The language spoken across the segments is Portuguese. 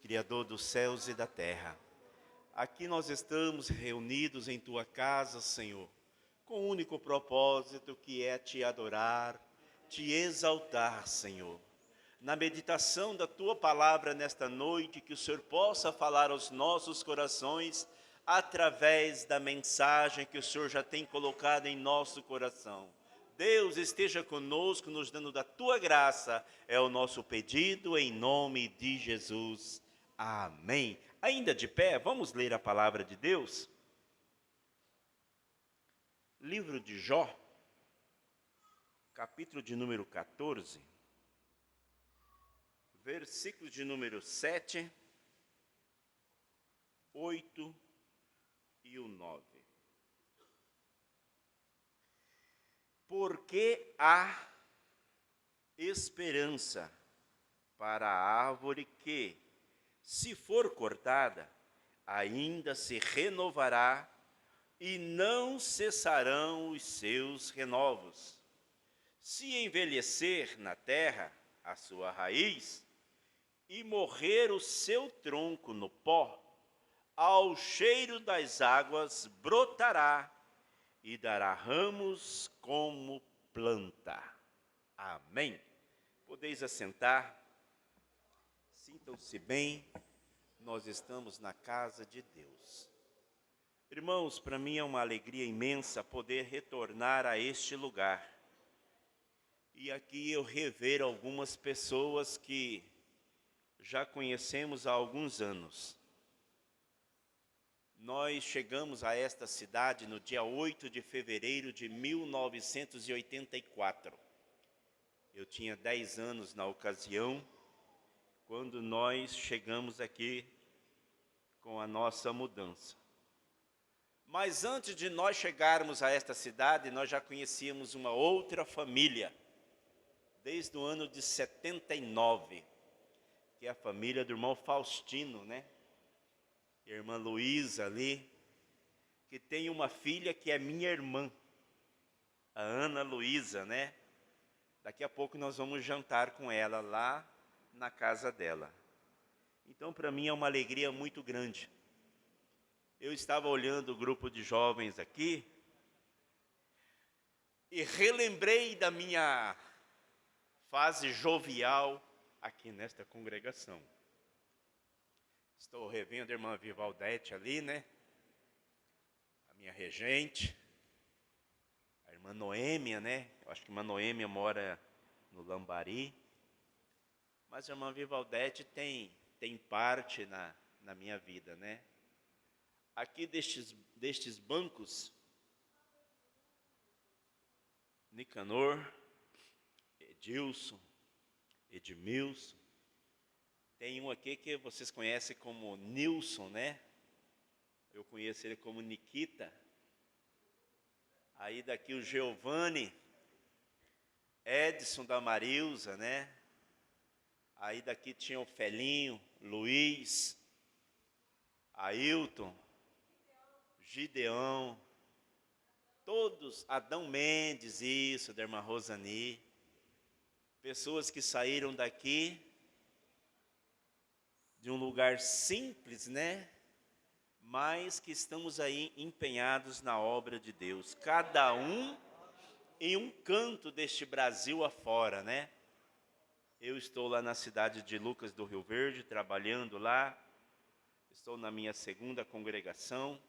Criador dos céus e da terra. Aqui nós estamos reunidos em Tua casa, Senhor, com o único propósito que é Te adorar, Te exaltar, Senhor. Na meditação da Tua palavra nesta noite, que o Senhor possa falar aos nossos corações, através da mensagem que o Senhor já tem colocado em nosso coração. Deus esteja conosco, nos dando da Tua graça, é o nosso pedido em nome de Jesus. Amém. Ainda de pé, vamos ler a palavra de Deus? Livro de Jó, capítulo de número 14, versículo de número 7, 8 e o 9. Porque há esperança para a árvore que, se for cortada, ainda se renovará e não cessarão os seus renovos. Se envelhecer na terra a sua raiz e morrer o seu tronco no pó, ao cheiro das águas brotará e dará ramos como planta. Amém. Podeis assentar. Sintam-se bem. Nós estamos na casa de Deus. Irmãos, para mim é uma alegria imensa poder retornar a este lugar. E aqui eu rever algumas pessoas que já conhecemos há alguns anos. Nós chegamos a esta cidade no dia 8 de fevereiro de 1984. Eu tinha 10 anos na ocasião, quando nós chegamos aqui com a nossa mudança. Mas antes de nós chegarmos a esta cidade, nós já conhecíamos uma outra família, desde o ano de 79, que é a família do irmão Faustino, né? E a irmã Luísa ali, que tem uma filha que é minha irmã, a Ana Luísa, né? Daqui a pouco nós vamos jantar com ela lá na casa dela. Então, para mim é uma alegria muito grande. Eu estava olhando o grupo de jovens aqui e relembrei da minha fase jovial aqui nesta congregação. Estou revendo a irmã Vivaldete ali, né? A minha regente. A irmã Noêmia, né? Eu acho que a irmã Noêmia mora no Lambari. Mas a irmã Vivaldete tem parte na minha vida, né? Aqui destes bancos, Nicanor, Edilson, Edmilson. Tem um aqui que vocês conhecem como Nilson, né? Eu conheço ele como Nikita. Aí daqui o Giovanni, Edson da Marilza, né? Aí daqui tinha o Felinho, Luiz, Ailton, Gideão, todos, Adão Mendes, isso, da irmã Rosani. Pessoas que saíram daqui de um lugar simples, né? Mas que estamos aí empenhados na obra de Deus. Cada um em um canto deste Brasil afora, né? Eu estou lá na cidade de Lucas do Rio Verde, trabalhando lá. Estou na minha segunda congregação,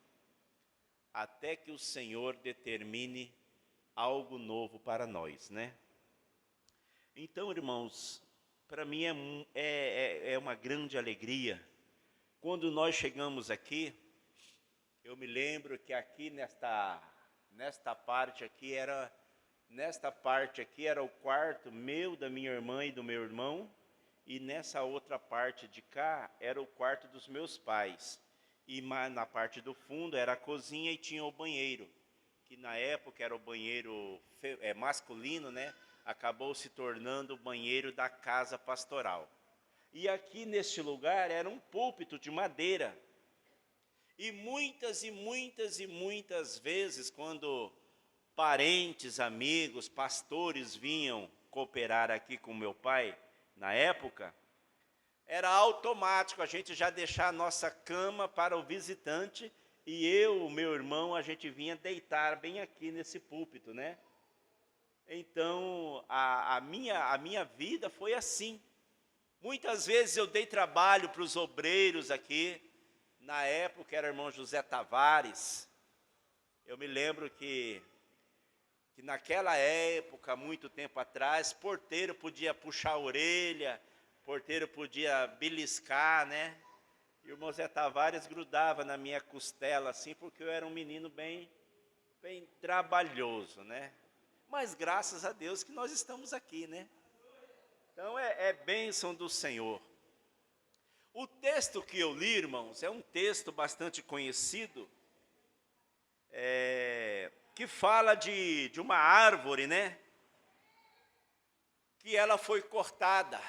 até que o Senhor determine algo novo para nós, né? Então, irmãos, para mim é uma grande alegria. Quando nós chegamos aqui, eu me lembro que aqui nesta parte aqui era o quarto meu, da minha irmã e do meu irmão, e nessa outra parte de cá era o quarto dos meus pais. E na parte do fundo era a cozinha e tinha o banheiro, que na época era o banheiro masculino, né? Acabou se tornando o banheiro da casa pastoral. E aqui neste lugar era um púlpito de madeira. E muitas vezes, quando parentes, amigos, pastores vinham cooperar aqui com meu pai, na época, era automático a gente já deixar a nossa cama para o visitante, e eu, o meu irmão, a gente vinha deitar bem aqui nesse púlpito, né? Então, a minha vida foi assim. Muitas vezes eu dei trabalho para os obreiros aqui, na época era o irmão José Tavares. Eu me lembro que naquela época, muito tempo atrás, porteiro podia puxar a orelha, porteiro podia beliscar, né? E o irmão Zé Tavares grudava na minha costela assim, porque eu era um menino bem trabalhoso, né? Mas graças a Deus que nós estamos aqui, né? Então é bênção do Senhor. O texto que eu li, irmãos, é um texto bastante conhecido, que fala de uma árvore, né? Que ela foi cortada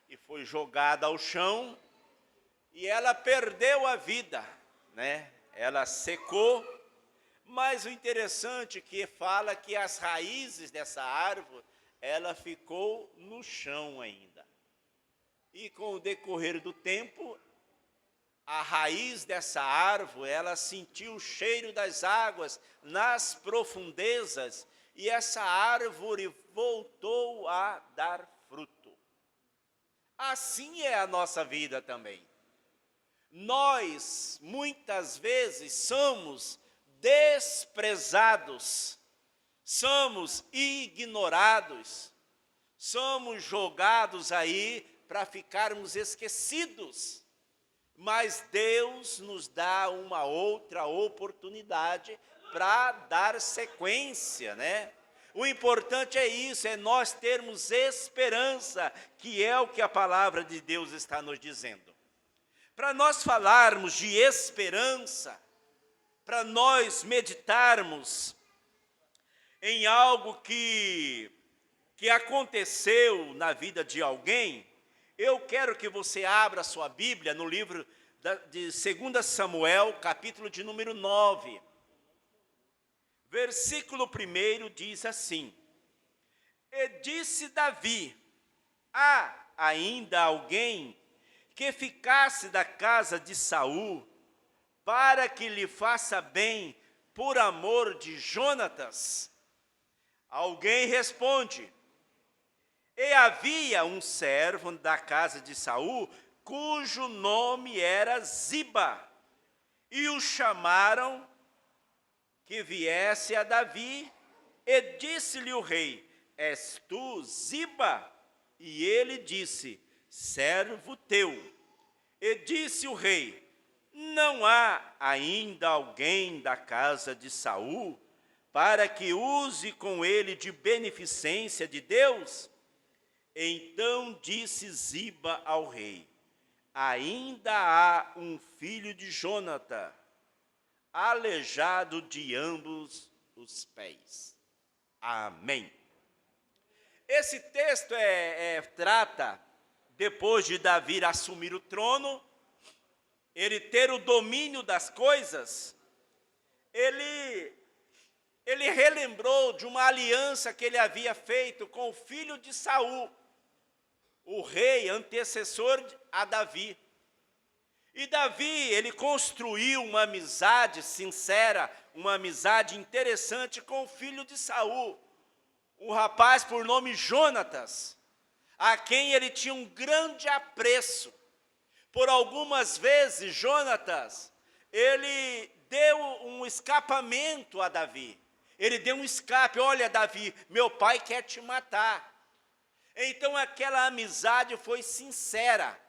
e foi jogada ao chão e ela perdeu a vida, né? Ela secou, mas o interessante é que fala que as raízes dessa árvore, ela ficou no chão ainda. E com o decorrer do tempo, a raiz dessa árvore, ela sentiu o cheiro das águas nas profundezas, e essa árvore voltou a dar fruto. Assim é a nossa vida também. Nós, muitas vezes, somos desprezados, somos ignorados, somos jogados aí para ficarmos esquecidos. Mas Deus nos dá uma outra oportunidade para dar sequência, né? O importante é isso, é nós termos esperança, que é o que a palavra de Deus está nos dizendo. Para nós falarmos de esperança, para nós meditarmos em algo que aconteceu na vida de alguém, eu quero que você abra a sua Bíblia no livro de 2 Samuel, capítulo de número 9. Versículo 1 diz assim: E disse Davi: há ainda alguém que ficasse da casa de Saul, para que lhe faça bem por amor de Jonatas? Alguém responde: E havia um servo da casa de Saul, cujo nome era Ziba, e o chamaram que viesse a Davi, e disse-lhe o rei: És tu, Ziba? E ele disse: servo teu. E disse o rei: não há ainda alguém da casa de Saul, para que use com ele de beneficência de Deus? Então disse Ziba ao rei: ainda há um filho de Jonatã, aleijado de ambos os pés. Amém. Esse texto trata, depois de Davi assumir o trono, ele ter o domínio das coisas, ele relembrou de uma aliança que ele havia feito com o filho de Saul, o rei antecessor a Davi. E Davi, ele construiu uma amizade sincera, uma amizade interessante com o filho de Saul, um rapaz por nome Jonatas, a quem ele tinha um grande apreço. Por algumas vezes, Jonatas, ele deu um escapamento a Davi. Ele deu um escape: olha, Davi, meu pai quer te matar. Então aquela amizade foi sincera.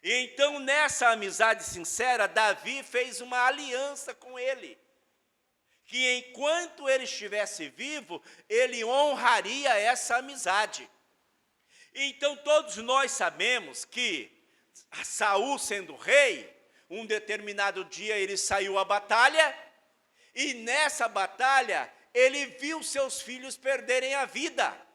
E então nessa amizade sincera, Davi fez uma aliança com ele, que enquanto ele estivesse vivo, ele honraria essa amizade. Então todos nós sabemos que Saul, sendo rei, um determinado dia ele saiu à batalha, e nessa batalha ele viu seus filhos perderem a vida.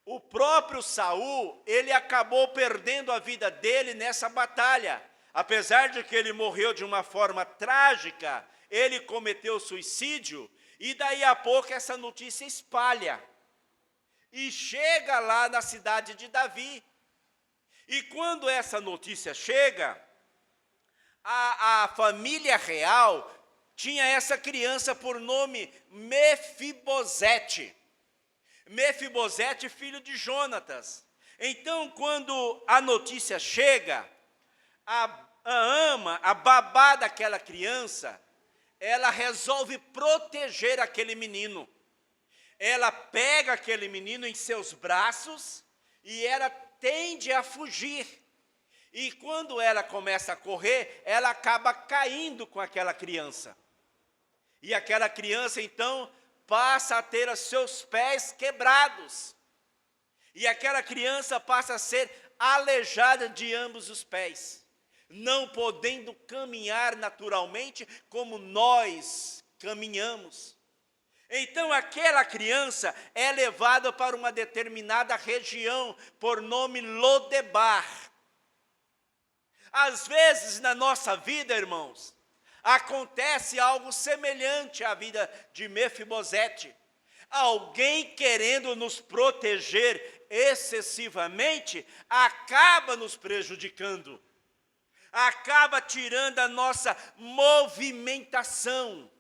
O próprio Saul, ele acabou perdendo a vida dele nessa batalha. Apesar de que ele morreu de uma forma trágica, ele cometeu suicídio, e daí a pouco essa notícia espalha. E chega lá na cidade de Davi. E quando essa notícia chega, a família real tinha essa criança por nome Mefibosete. Mefibosete, filho de Jonatas. Então, quando a notícia chega, a babá daquela criança, ela resolve proteger aquele menino. Ela pega aquele menino em seus braços e ela tende a fugir. E quando ela começa a correr, ela acaba caindo com aquela criança. E aquela criança, então, passa a ter os seus pés quebrados. E aquela criança passa a ser aleijada de ambos os pés, não podendo caminhar naturalmente como nós caminhamos. Então aquela criança é levada para uma determinada região, por nome Lodebar. Às vezes na nossa vida, irmãos, acontece algo semelhante à vida de Mefibosete. Alguém querendo nos proteger excessivamente, acaba nos prejudicando, acaba tirando a nossa movimentação,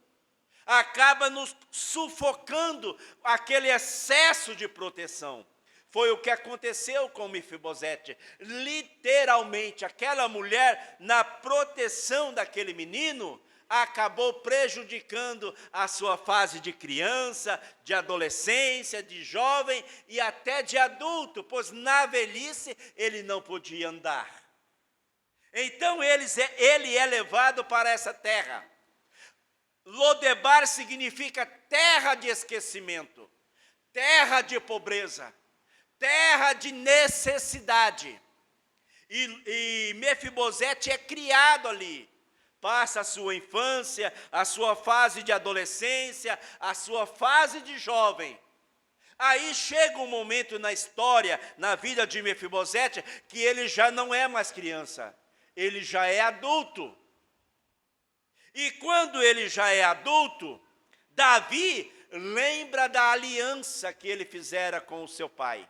acaba nos sufocando aquele excesso de proteção. Foi o que aconteceu com Mefibosete. Literalmente, aquela mulher, na proteção daquele menino, acabou prejudicando a sua fase de criança, de adolescência, de jovem e até de adulto, pois na velhice ele não podia andar. Então ele é levado para essa terra. Lodebar significa terra de esquecimento, terra de pobreza, terra de necessidade. E Mefibosete é criado ali. Passa a sua infância, a sua fase de adolescência, a sua fase de jovem. Aí chega um momento na história, na vida de Mefibosete, que ele já não é mais criança, ele já é adulto. E quando ele já é adulto, Davi lembra da aliança que ele fizera com o seu pai.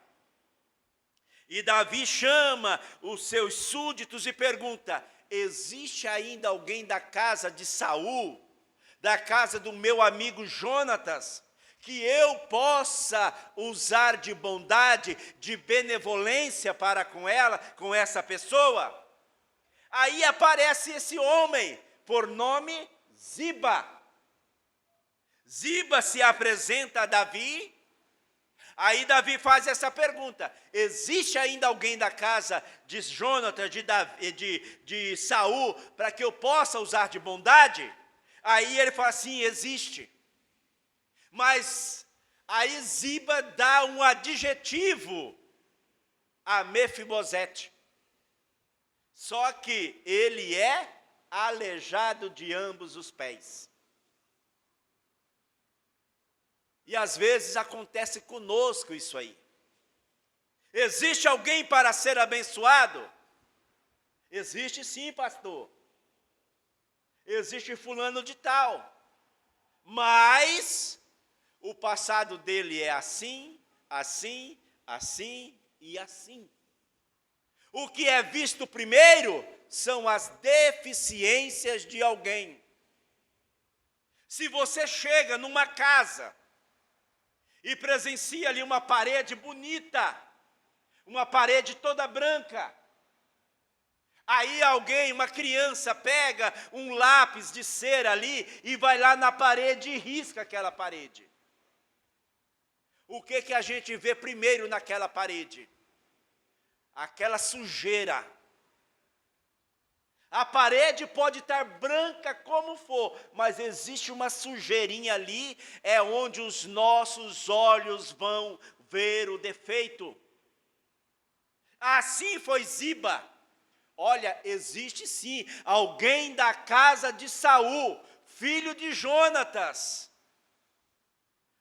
E Davi chama os seus súditos e pergunta: existe ainda alguém da casa de Saul, da casa do meu amigo Jonatas, que eu possa usar de bondade, de benevolência para com ela, com essa pessoa? Aí aparece esse homem, por nome Ziba. Ziba se apresenta a Davi. Aí Davi faz essa pergunta: existe ainda alguém da casa de Jonatas, de Saul, para que eu possa usar de bondade? Aí ele fala assim: existe. Mas aí Ziba dá um adjetivo a Mefibosete. Só que ele é aleijado de ambos os pés. E às vezes acontece conosco isso aí. Existe alguém para ser abençoado? Existe sim, pastor. Existe fulano de tal. Mas o passado dele é assim, assim, assim e assim. O que é visto primeiro são as deficiências de alguém. Se você chega numa casa e presencia ali uma parede bonita, uma parede toda branca. Aí alguém, uma criança, pega um lápis de cera ali e vai lá na parede e risca aquela parede. O que a gente vê primeiro naquela parede? Aquela sujeira. A parede pode estar branca como for, mas existe uma sujeirinha ali, é onde os nossos olhos vão ver o defeito. Assim foi Ziba. Olha, existe sim alguém da casa de Saul, filho de Jonatas,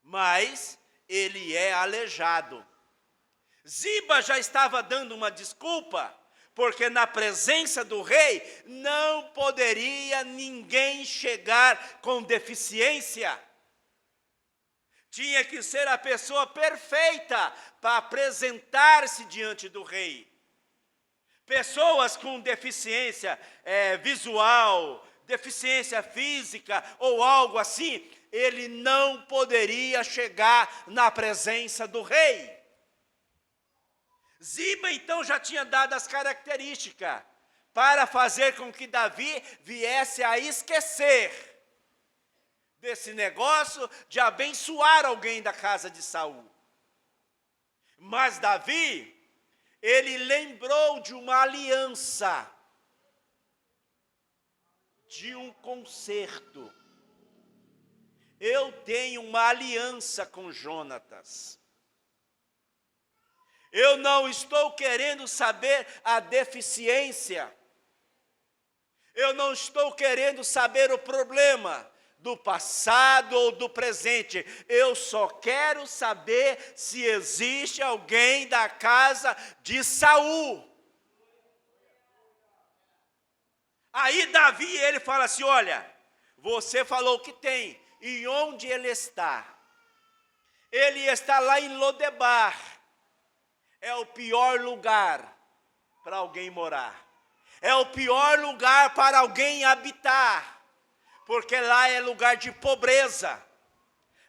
mas ele é aleijado. Ziba já estava dando uma desculpa, porque na presença do rei não poderia ninguém chegar com deficiência. Tinha que ser a pessoa perfeita para apresentar-se diante do rei. Pessoas com deficiência visual, deficiência física ou algo assim, ele não poderia chegar na presença do rei. Ziba então já tinha dado as características para fazer com que Davi viesse a esquecer desse negócio de abençoar alguém da casa de Saul. Mas Davi, ele lembrou de uma aliança, de um concerto. Eu tenho uma aliança com Jonatas. Eu não estou querendo saber a deficiência. Eu não estou querendo saber o problema do passado ou do presente. Eu só quero saber se existe alguém da casa de Saul. Aí Davi, ele fala assim, olha, você falou que tem, e onde ele está? Ele está lá em Lodebar. É o pior lugar para alguém morar. É o pior lugar para alguém habitar. Porque lá é lugar de pobreza.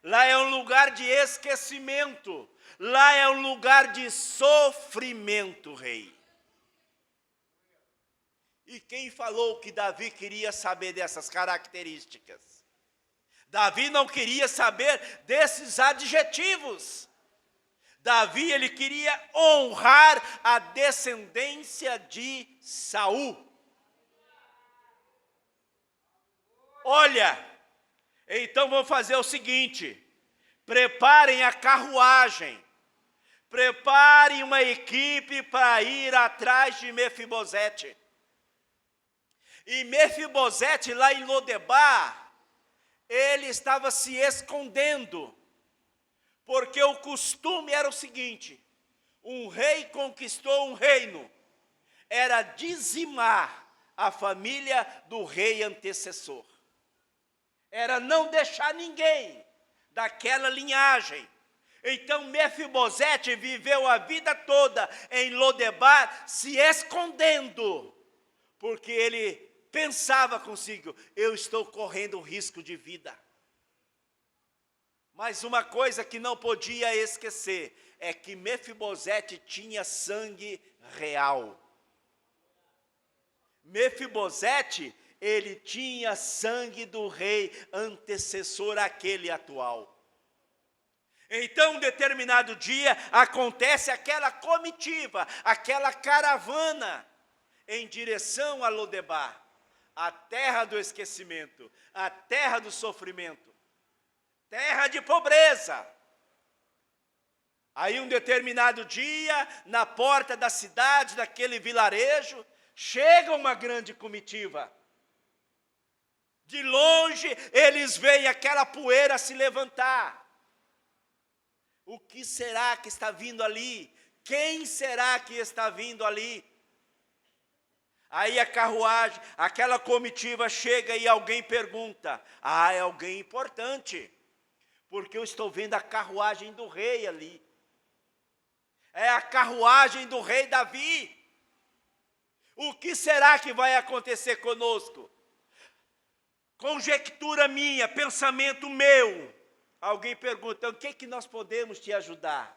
Lá é um lugar de esquecimento. Lá é um lugar de sofrimento, rei. E quem falou que Davi queria saber dessas características? Davi não queria saber desses adjetivos. Davi, ele queria honrar a descendência de Saul. Olha, então vamos fazer o seguinte, preparem a carruagem, preparem uma equipe para ir atrás de Mefibosete. E Mefibosete, lá em Lodebar, ele estava se escondendo, porque o costume era o seguinte, um rei conquistou um reino, era dizimar a família do rei antecessor. Era não deixar ninguém daquela linhagem. Então Mefibosete viveu a vida toda em Lodebar, se escondendo, porque ele pensava consigo, eu estou correndo risco de vida. Mas uma coisa que não podia esquecer, é que Mefibosete tinha sangue real. Mefibosete, ele tinha sangue do rei antecessor àquele atual. Então, um determinado dia, acontece aquela comitiva, aquela caravana, em direção a Lodebar, a terra do esquecimento, a terra do sofrimento, terra de pobreza. Aí um determinado dia, na porta da cidade, daquele vilarejo, chega uma grande comitiva. De longe, eles veem aquela poeira se levantar. O que será que está vindo ali? Quem será que está vindo ali? Aí a carruagem, aquela comitiva chega e alguém pergunta, é alguém importante, porque eu estou vendo a carruagem do rei ali. É a carruagem do rei Davi. O que será que vai acontecer conosco? Conjectura minha, pensamento meu. Alguém pergunta, o que nós podemos te ajudar?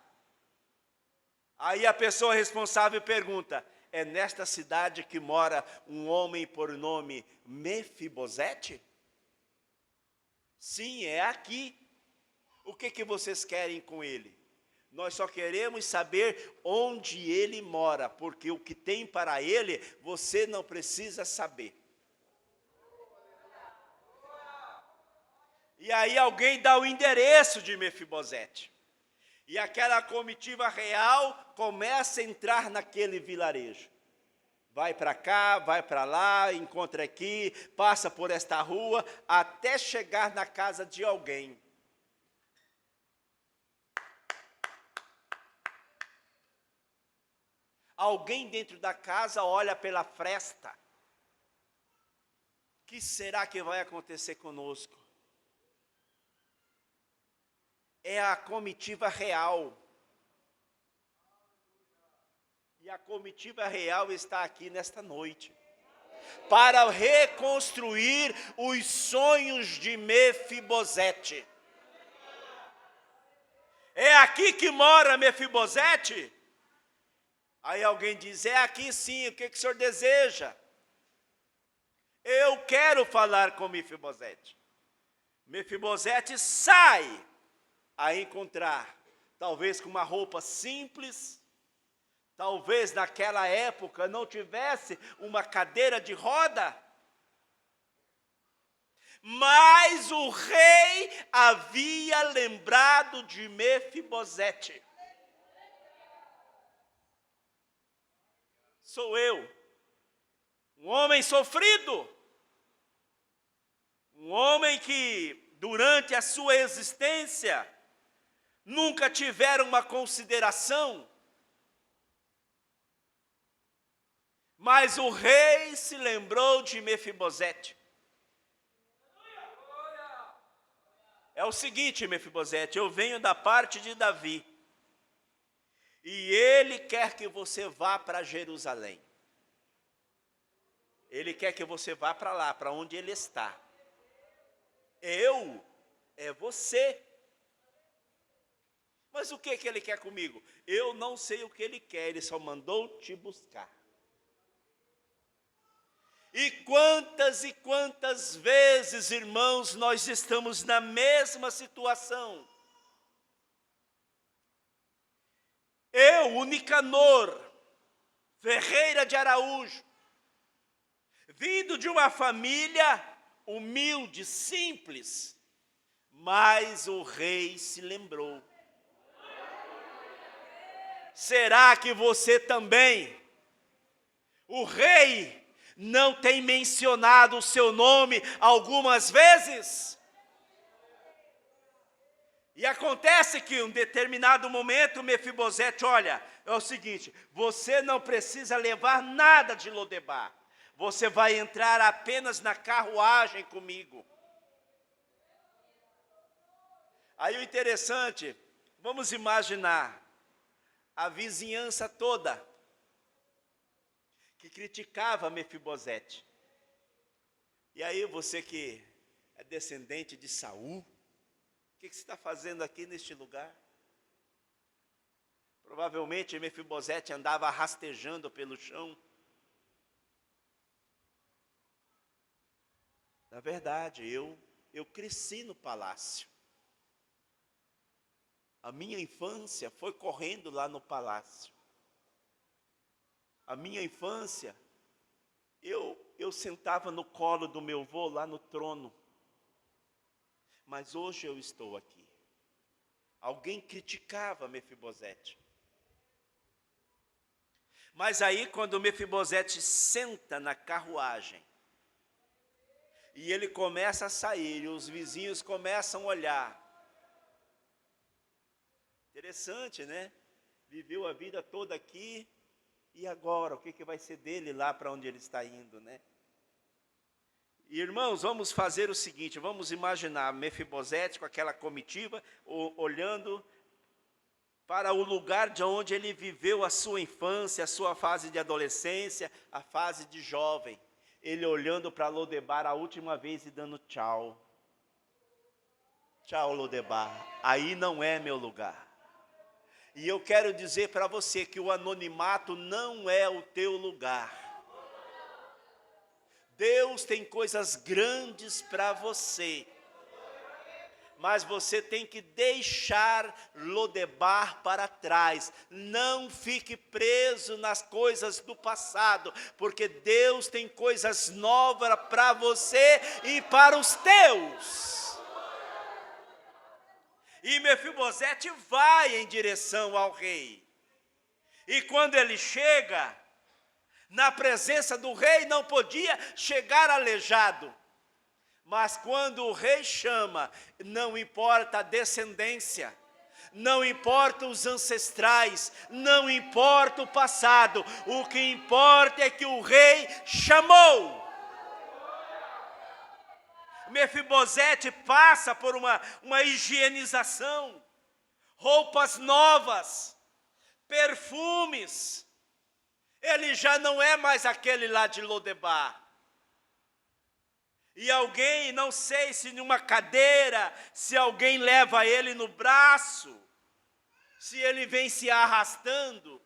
Aí a pessoa responsável pergunta, é nesta cidade que mora um homem por nome Mefibosete? Sim, é aqui. O que vocês querem com ele? Nós só queremos saber onde ele mora, porque o que tem para ele, você não precisa saber. E aí alguém dá o endereço de Mefibosete. E aquela comitiva real começa a entrar naquele vilarejo. Vai para cá, vai para lá, encontra aqui, passa por esta rua, até chegar na casa de alguém. Alguém dentro da casa olha pela fresta. O que será que vai acontecer conosco? É a comitiva real. E a comitiva real está aqui nesta noite, para reconstruir os sonhos de Mefibosete. É aqui que mora Mefibosete? Aí alguém diz, é aqui sim, o que o senhor deseja? Eu quero falar com Mefibosete. Mefibosete sai a encontrar, talvez com uma roupa simples, talvez naquela época não tivesse uma cadeira de roda, mas o rei havia lembrado de Mefibosete. Sou eu, um homem sofrido, um homem que durante a sua existência nunca tiveram uma consideração, mas o rei se lembrou de Mefibosete. É o seguinte, Mefibosete, eu venho da parte de Davi, e ele quer que você vá para Jerusalém. Ele quer que você vá para lá, para onde ele está. É você. Mas o que ele quer comigo? Eu não sei o que ele quer, ele só mandou te buscar. E quantas vezes, irmãos, nós estamos na mesma situação. Eu, o Nicanor Ferreira de Araújo, vindo de uma família humilde, simples, mas o rei se lembrou. Será que você também, o rei, não tem mencionado o seu nome algumas vezes? E acontece que em um determinado momento, Mefibosete, olha, é o seguinte, você não precisa levar nada de Lodebar, você vai entrar apenas na carruagem comigo. Aí o interessante, vamos imaginar a vizinhança toda que criticava Mefibosete. E aí você que é descendente de Saul, o que você está fazendo aqui neste lugar? Provavelmente Mefibosete andava rastejando pelo chão. Na verdade, eu cresci no palácio. A minha infância foi correndo lá no palácio. A minha infância, eu sentava no colo do meu avô lá no trono. Mas hoje eu estou aqui. Alguém criticava Mefibosete. Mas aí quando Mefibosete senta na carruagem, e ele começa a sair, e os vizinhos começam a olhar. Interessante, né? Viveu a vida toda aqui, e agora, o que vai ser dele lá para onde ele está indo, né? E, irmãos, vamos fazer o seguinte, vamos imaginar Mefibosete com aquela comitiva, olhando para o lugar de onde ele viveu a sua infância, a sua fase de adolescência, a fase de jovem. Ele olhando para Lodebar a última vez e dando tchau. Tchau, Lodebar, aí não é meu lugar. E eu quero dizer para você que o anonimato não é o teu lugar. Deus tem coisas grandes para você, mas você tem que deixar Lodebar para trás. Não fique preso nas coisas do passado, porque Deus tem coisas novas para você e para os teus. E Mefibosete vai em direção ao rei. E quando ele chega na presença do rei, não podia chegar aleijado. Mas quando o rei chama, não importa a descendência, não importa os ancestrais, não importa o passado, o que importa é que o rei chamou. Mefibosete passa por uma higienização, roupas novas, perfumes, Ele já não é mais aquele lá de Lodebar. E alguém, não sei se numa cadeira, se alguém leva ele no braço, se ele vem se arrastando.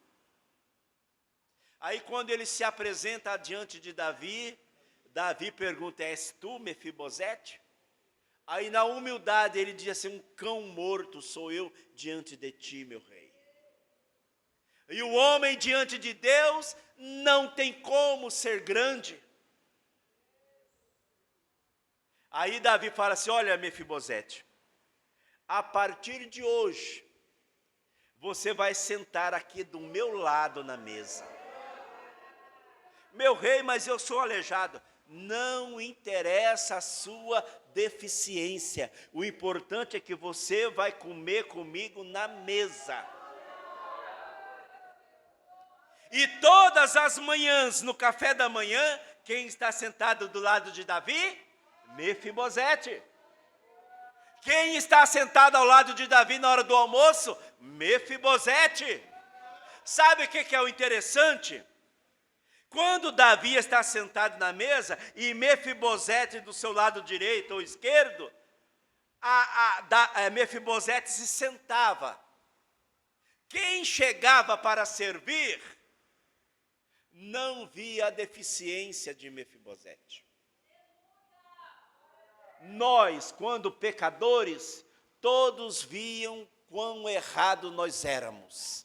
Aí quando ele se apresenta diante de Davi, Davi pergunta: és tu, Mefibosete? Aí na humildade ele diz assim: um cão morto sou eu diante de ti, meu rei. E o homem diante de Deus não tem como ser grande. Aí Davi fala assim: olha, Mefibosete, a partir de hoje, você vai sentar aqui do meu lado na mesa. Meu rei, mas eu sou aleijado. Não interessa a sua deficiência. O importante é que você vai comer comigo na mesa. E todas as manhãs, no café da manhã, quem está sentado do lado de Davi? Mefibosete. Quem está sentado ao lado de Davi na hora do almoço? Mefibosete. Sabe o que é o interessante? Quando Davi está sentado na mesa e Mefibosete do seu lado direito ou esquerdo, Mefibosete se sentava. Quem chegava para servir não via a deficiência de Mefibosete. Nós, quando pecadores, todos viam quão errado nós éramos.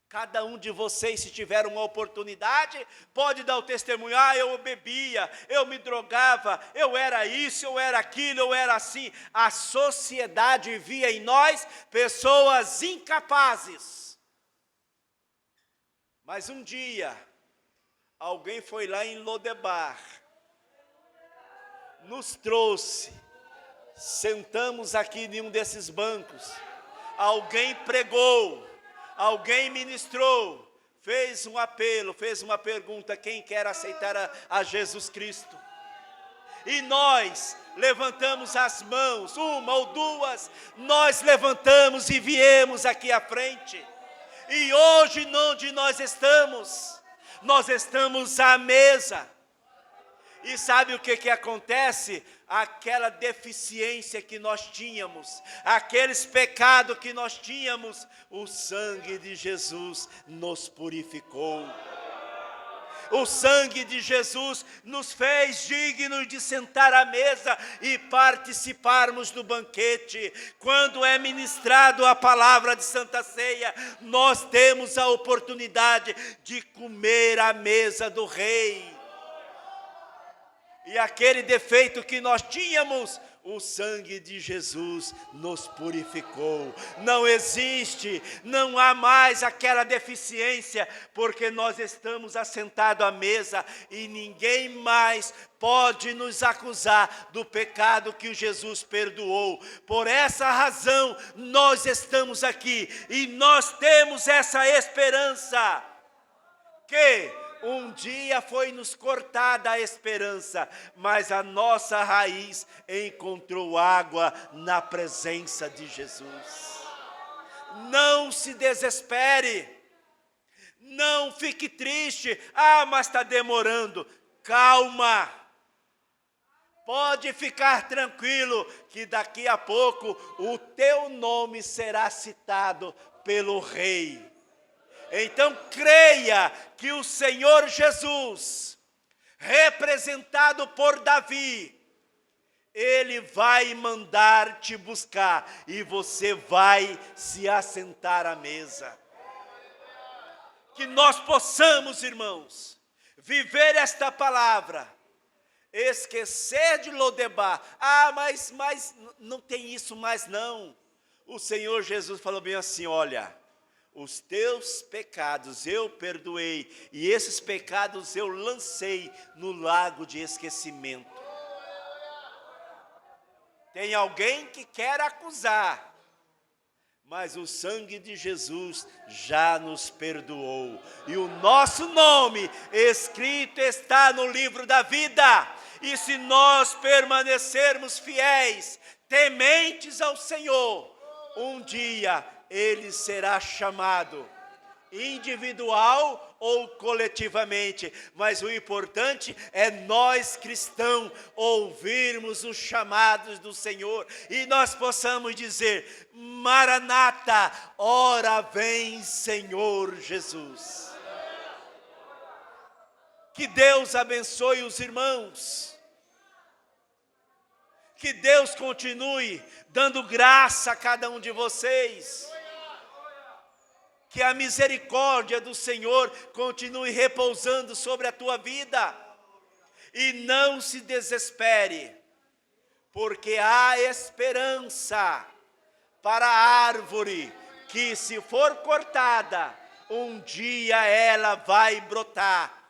Cada um de vocês, se tiver uma oportunidade, pode dar o testemunho: eu bebia, eu me drogava, eu era isso, eu era aquilo, eu era assim. A sociedade via em nós pessoas incapazes. Mas um dia, alguém foi lá em Lodebar, nos trouxe, sentamos aqui em um desses bancos, alguém pregou, alguém ministrou, fez um apelo, fez uma pergunta: quem quer aceitar a Jesus Cristo? E nós levantamos as mãos, uma ou duas, nós levantamos e viemos aqui à frente. E hoje onde nós estamos à mesa. E sabe o que acontece? Aquela deficiência que nós tínhamos, aqueles pecados que nós tínhamos, o sangue de Jesus nos purificou. O sangue de Jesus nos fez dignos de sentar à mesa e participarmos do banquete. Quando é ministrado a palavra de Santa Ceia, nós temos a oportunidade de comer à mesa do Rei. E aquele defeito que nós tínhamos, o sangue de Jesus nos purificou. Não existe, não há mais aquela deficiência, porque nós estamos assentados à mesa e ninguém mais pode nos acusar do pecado que Jesus perdoou. Por essa razão, nós estamos aqui e nós temos essa esperança que um dia foi nos cortada a esperança, mas a nossa raiz encontrou água na presença de Jesus. Não se desespere, não fique triste: mas está demorando. Calma, pode ficar tranquilo que daqui a pouco o teu nome será citado pelo Rei. Então creia que o Senhor Jesus, representado por Davi, Ele vai mandar te buscar e você vai se assentar à mesa. Que nós possamos, irmãos, viver esta palavra, esquecer de Lodebar. Mas não tem isso mais não. O Senhor Jesus falou bem assim: olha, os teus pecados eu perdoei, e esses pecados eu lancei no lago de esquecimento. Tem alguém que quer acusar, mas o sangue de Jesus já nos perdoou. E o nosso nome escrito está no livro da vida. E se nós permanecermos fiéis, tementes ao Senhor, um dia Ele será chamado individual ou coletivamente, mas o importante é nós cristãos ouvirmos os chamados do Senhor e nós possamos dizer: Maranata, ora vem Senhor Jesus. Que Deus abençoe os irmãos. Que Deus continue dando graça a cada um de vocês. Que a misericórdia do Senhor continue repousando sobre a tua vida. E não se desespere, porque há esperança para a árvore que, se for cortada, um dia ela vai brotar.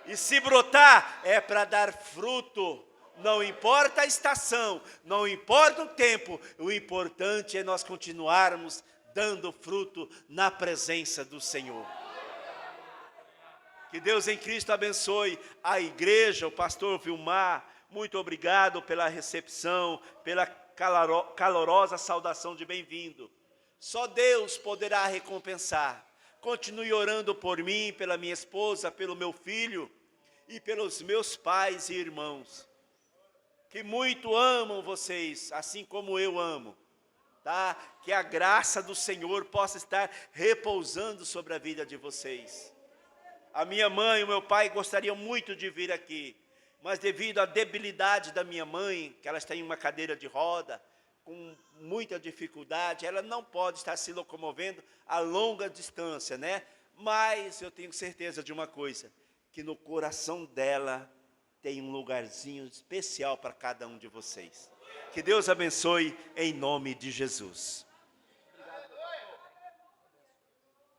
E se brotar, é para dar fruto. Não importa a estação, não importa o tempo, o importante é nós continuarmos dando fruto na presença do Senhor. Que Deus em Cristo abençoe a igreja, o pastor Vilmar. Muito obrigado pela recepção, pela calorosa saudação de bem-vindo. Só Deus poderá recompensar. Continue orando por mim, pela minha esposa, pelo meu filho e pelos meus pais e irmãos, que muito amam vocês, assim como eu amo, tá? Que a graça do Senhor possa estar repousando sobre a vida de vocês. A minha mãe e o meu pai gostariam muito de vir aqui, mas devido à debilidade da minha mãe, que ela está em uma cadeira de roda, com muita dificuldade, ela não pode estar se locomovendo a longa distância, né? Mas eu tenho certeza de uma coisa, que no coração dela tem um lugarzinho especial para cada um de vocês. Que Deus abençoe em nome de Jesus.